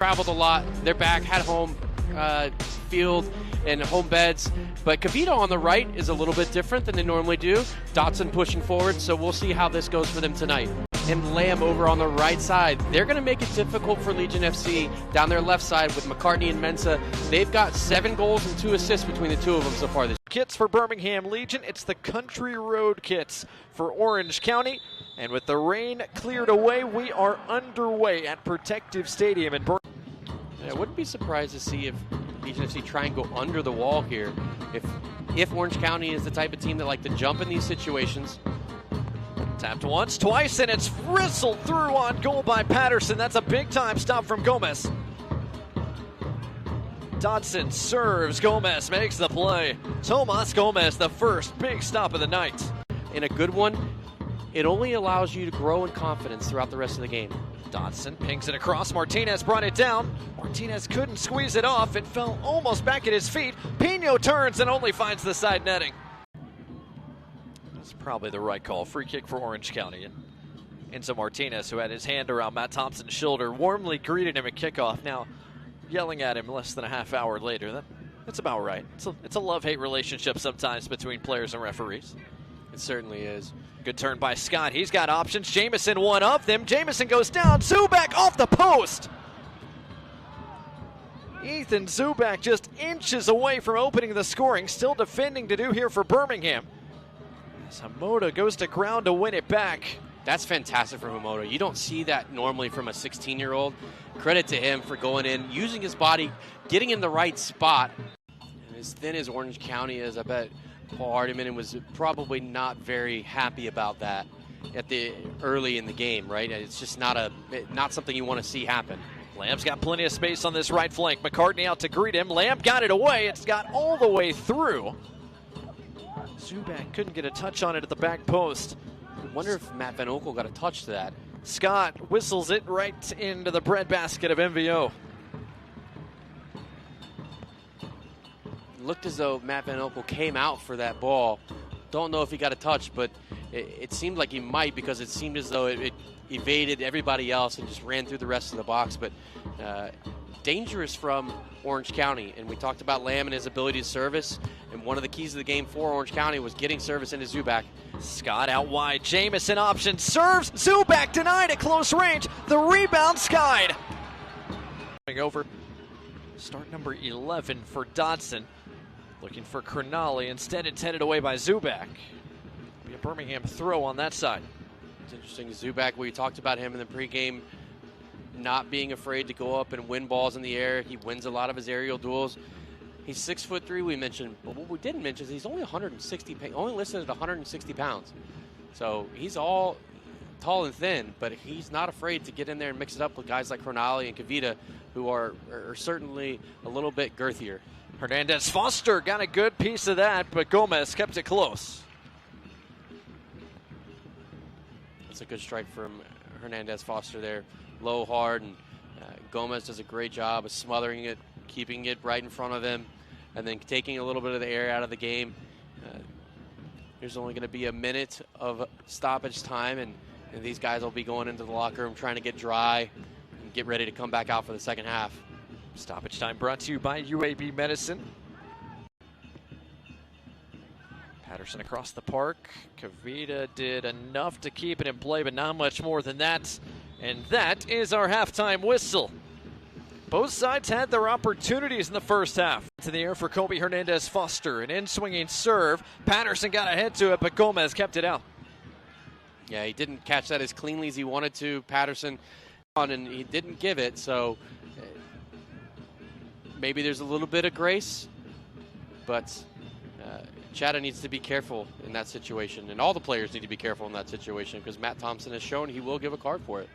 Traveled a lot. They're back, had home field and home beds. But Kavita on the right is a little bit different than they normally do. Dotson pushing forward, so we'll see how this goes for them tonight. And Lamb over on the right side. They're going to make it difficult for Legion FC down their left side with McCartney and Mensah. They've got 7 goals and 2 assists between the two of them so far this year. Kits for Birmingham Legion. It's the Country Road kits for Orange County. And with the rain cleared away, we are underway at Protective Stadium in Birmingham. I wouldn't be surprised to see if Legion FC try and go under the wall here. If Orange County is the type of team that like to jump in these situations. Tapped once, twice, and it's whistled through on goal by Patterson. That's a big-time stop from Gomez. Dodson serves. Gomez makes the play. Tomas Gomez, the first big stop of the night. In a good one, it only allows you to grow in confidence throughout the rest of the game. Dodson pings it across. Martinez brought it down. Martinez couldn't squeeze it off. It fell almost back at his feet. Pino turns and only finds the side netting. That's probably the right call. Free kick for Orange County. And Enzo Martinez, who had his hand around Matt Thompson's shoulder, warmly greeted him at kickoff. Now yelling at him less than a half hour later. That's about right. It's a love-hate relationship sometimes between players and referees. It certainly is. Good turn by Scott. He's got options. Jamison, one of them. Jamison goes down. Zubak off the post. Ethan Zubak just inches away from opening the scoring. Still defending to do here for Birmingham. As Hamoda goes to ground to win it back. That's fantastic for Hamoda. You don't see that normally from a 16-year-old. Credit to him for going in, using his body, getting in the right spot. And as thin as Orange County is, I bet Paul Hardiman was probably not very happy about that early in the game, right? It's just not something you want to see happen. Lamb's got plenty of space on this right flank. McCartney out to greet him. Lamb got it away. It's got all the way through. Zubak couldn't get a touch on it at the back post. I wonder if Matt Van Oekel got a touch to that. Scott whistles it right into the breadbasket of MVO. Looked as though Matt Van Oekel came out for that ball. Don't know if he got a touch, but it seemed like he might, because it seemed as though it evaded everybody else and just ran through the rest of the box. But dangerous from Orange County. And we talked about Lamb and his ability to service. And one of the keys of the game for Orange County was getting service into Zubak. Scott out wide. Jamison option. Serves. Zubak denied at close range. The rebound skied. Over. Start number 11 for Dodson. Looking for Cronali. Instead, it's headed away by Zubak. Be a Birmingham throw on that side. It's interesting. Zubak, we talked about him in the pregame, not being afraid to go up and win balls in the air. He wins a lot of his aerial duels. He's 6'3", we mentioned, but what we didn't mention is he's only only listed at 160 pounds. So he's all tall and thin, but he's not afraid to get in there and mix it up with guys like Cronali and Kavita, who are certainly a little bit girthier. Hernandez Foster got a good piece of that, but Gomez kept it close. That's a good strike from Hernandez Foster there. Low, hard, and Gomez does a great job of smothering it, keeping it right in front of him, and then taking a little bit of the air out of the game. There's only going to be a minute of stoppage time, and these guys will be going into the locker room trying to get dry and get ready to come back out for the second half. Stoppage time brought to you by UAB Medicine. Patterson across the park. Kavita did enough to keep it in play, but not much more than that. And that is our halftime whistle. Both sides had their opportunities in the first half. To the air for Kobe Hernandez Foster. An in-swinging serve. Patterson got ahead to it, but Gomez kept it out. Yeah, he didn't catch that as cleanly as he wanted to. Patterson on, and he didn't give it, so maybe there's a little bit of grace, but Chatham needs to be careful in that situation, and all the players need to be careful in that situation, because Matt Thompson has shown he will give a card for it.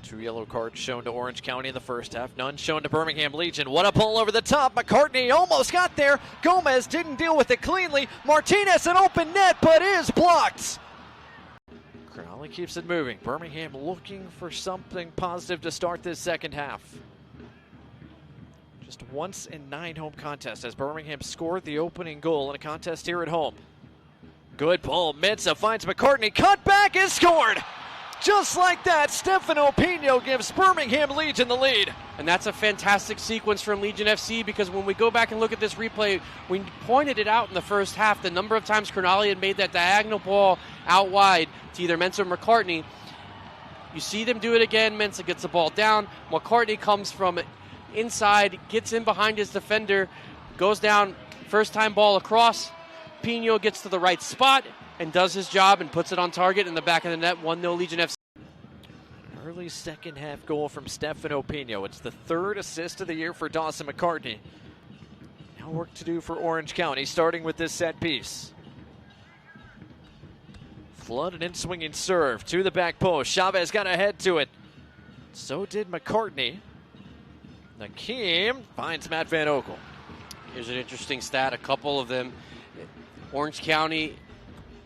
2 yellow cards shown to Orange County in the first half, none shown to Birmingham Legion. What a pull over the top. McCartney almost got there. Gomez didn't deal with it cleanly. Martinez an open net, but is blocked. Cronali keeps it moving. Birmingham looking for something positive to start this second half. Just once in 9 home contests as Birmingham scored the opening goal in a contest here at home. Good pull. Mensah finds McCartney. Cut back is scored. Just like that, Stefano Pino gives Birmingham Legion the lead. And that's a fantastic sequence from Legion FC, because when we go back and look at this replay, we pointed it out in the first half, the number of times Cronulla had made that diagonal ball out wide to either Mensah or McCartney. You see them do it again. Mensah gets the ball down. McCartney comes from inside, gets in behind his defender, goes down, first time ball across. Pino gets to the right spot and does his job and puts it on target in the back of the net. 1-0 Legion FC. Early second half goal from Stefano Pino. It's the third assist of the year for Dawson McCartney. Now work to do for Orange County, starting with this set piece. Flooded in swinging serve to the back post. Chavez got ahead to it. So did McCartney. Nakeem finds Matt Van Oekel. Here's an interesting stat. A couple of them. Orange County,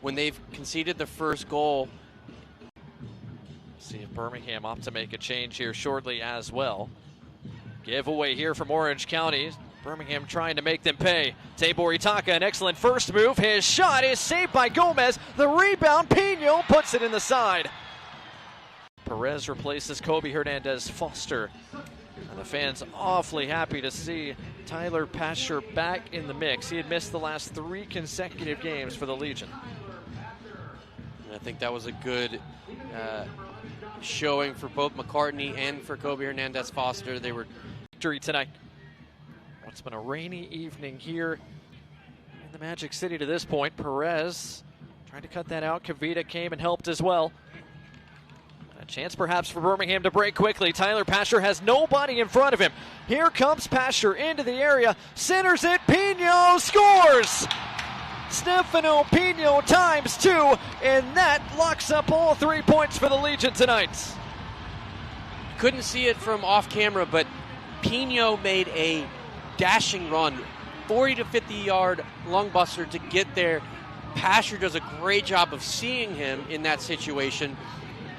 when they've conceded the first goal. See if Birmingham opt to make a change here shortly as well. Giveaway here from Orange County. Birmingham trying to make them pay. Tabor Itaka, an excellent first move. His shot is saved by Gomez. The rebound, Pino puts it in the side. Perez replaces Kobe Hernandez Foster. And the fans awfully happy to see Tyler Pasher back in the mix. He had missed the last 3 consecutive games for the Legion. I think that was a good showing for both McCartney and for Kobe Hernandez Foster. They were victory tonight. It's been a rainy evening here in the Magic City to this point. Perez trying to cut that out. Kavita came and helped as well. A chance perhaps for Birmingham to break quickly. Tyler Pasher has nobody in front of him. Here comes Pasher into the area. Centers it. Pino scores! Stefano Pino ×2, and that locks up all 3 points for the Legion tonight. Couldn't see it from off camera, but Pino made a dashing run, 40 to 50 yard lung buster to get there. Pasher does a great job of seeing him in that situation,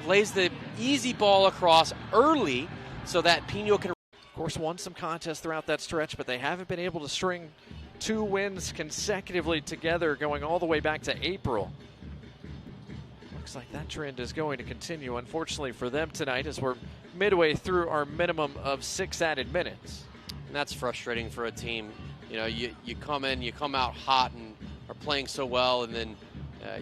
plays the easy ball across early so that Pino can. Of course, won some contests throughout that stretch, but they haven't been able to string 2 wins consecutively together going all the way back to April. Looks like that trend is going to continue, unfortunately for them tonight, as we're midway through our minimum of 6 added minutes. And that's frustrating for a team. You know, you come in, you come out hot and are playing so well, and then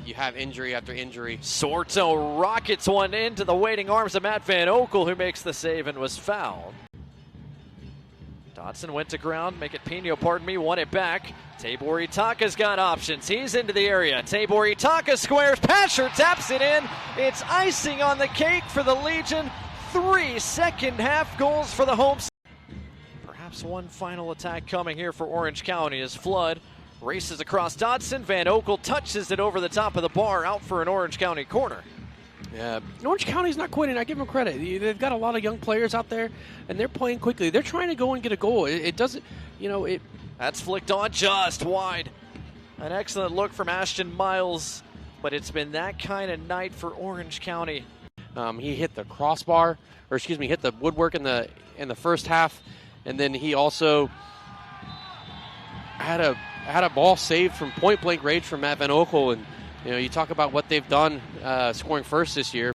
you have injury after injury. Sorto rockets one into the waiting arms of Matt Van Oekel, who makes the save and was fouled. Dodson went to ground, make it Pino, won it back. Tabor Itaka's got options. He's into the area. Tabor Itaka squares, Pasher taps it in. It's icing on the cake for the Legion. 3 second half goals for the home. Perhaps one final attack coming here for Orange County as Flood races across Dodson. Van Oekel touches it over the top of the bar, out for an Orange County corner. Yeah, Orange County's not quitting. I give them credit. They've got a lot of young players out there, and they're playing quickly. They're trying to go and get a goal. It doesn't, you know, it. That's flicked on just wide. An excellent look from Ashton Miles, but it's been that kind of night for Orange County. He hit the crossbar, or excuse me, hit the woodwork in the first half, and then he also had a ball saved from point blank range from Matt Van Oekel. And you know, you talk about what they've done scoring first this year.